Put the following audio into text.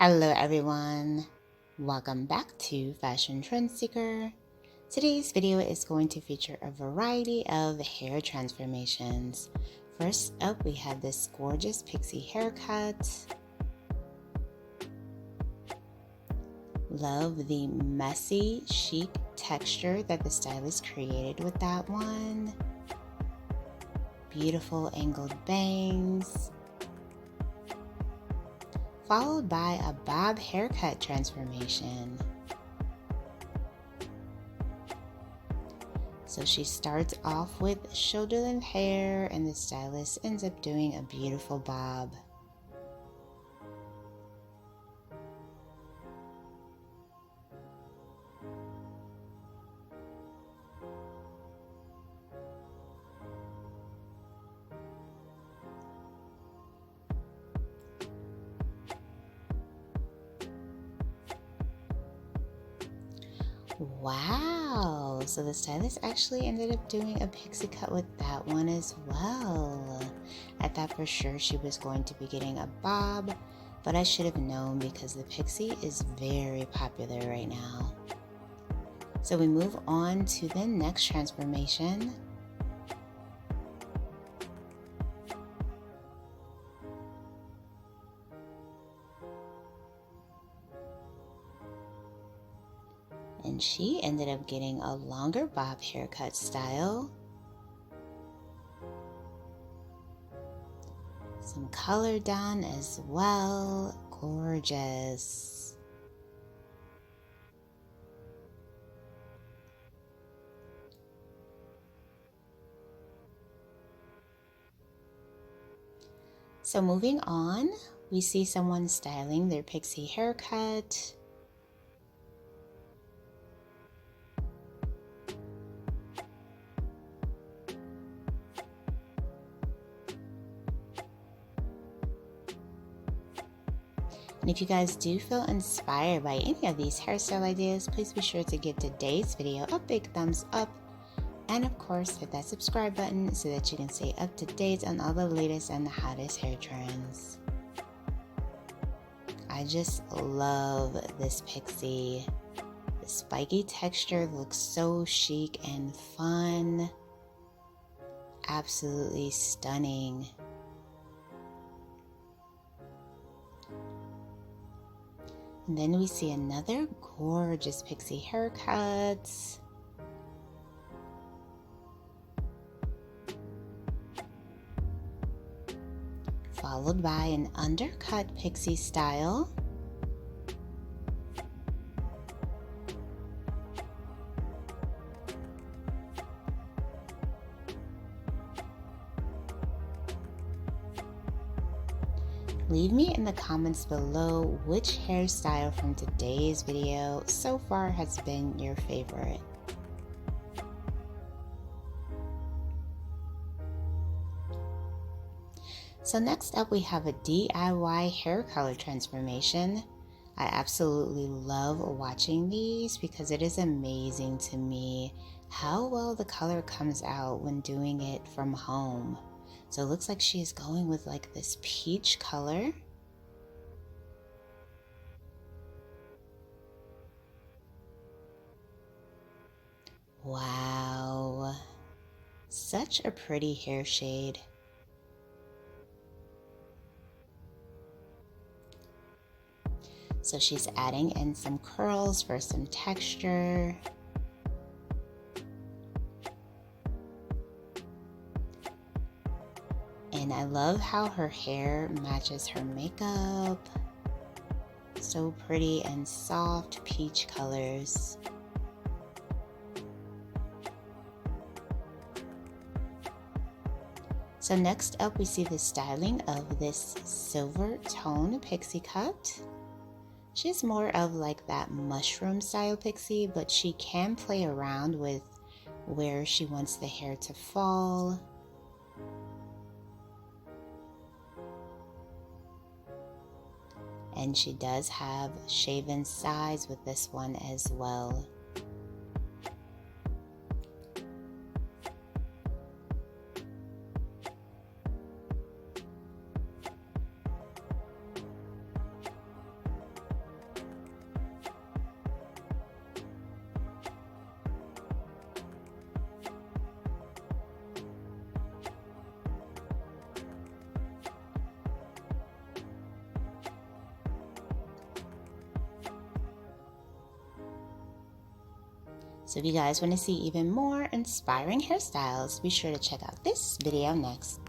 Hello everyone, welcome back to Fashion Trend Seeker. Today's video is going to feature a variety of hair transformations. First up, we have this gorgeous pixie haircut. Love the messy, chic texture that the stylist created with that one. Beautiful angled bangs, followed by a bob haircut transformation. So she starts off with shoulder-length hair and the stylist ends up doing a beautiful bob. Wow, so the stylist actually ended up doing a pixie cut with that one as well. I thought for sure she was going to be getting a bob, but I should have known because the pixie is very popular right now. So we move on to the next transformation. And she ended up getting a longer bob haircut style. Some color done as well. Gorgeous. So moving on, we see someone styling their pixie haircut. And if you guys do feel inspired by any of these hairstyle ideas, please be sure to give today's video a big thumbs up. And of course, hit that subscribe button so that you can stay up to date on all the latest and the hottest hair trends. I just love this pixie. The spiky texture looks so chic and fun. Absolutely stunning. And then we see another gorgeous pixie haircut. Followed by an undercut pixie style. Leave me in the comments below which hairstyle from today's video so far has been your favorite. So next up we have a DIY hair color transformation. I absolutely love watching these because it is amazing to me how well the color comes out when doing it from home. So it looks like she's going with like this peach color. Wow, such a pretty hair shade. So she's adding in some curls for some texture. And I love how her hair matches her makeup. So pretty and soft peach colors. So next up we see the styling of this silver tone pixie cut. She's more of like that mushroom style pixie, but she can play around with where she wants the hair to fall. And she does have shaven sides with this one as well. So if you guys want to see even more inspiring hairstyles, be sure to check out this video next.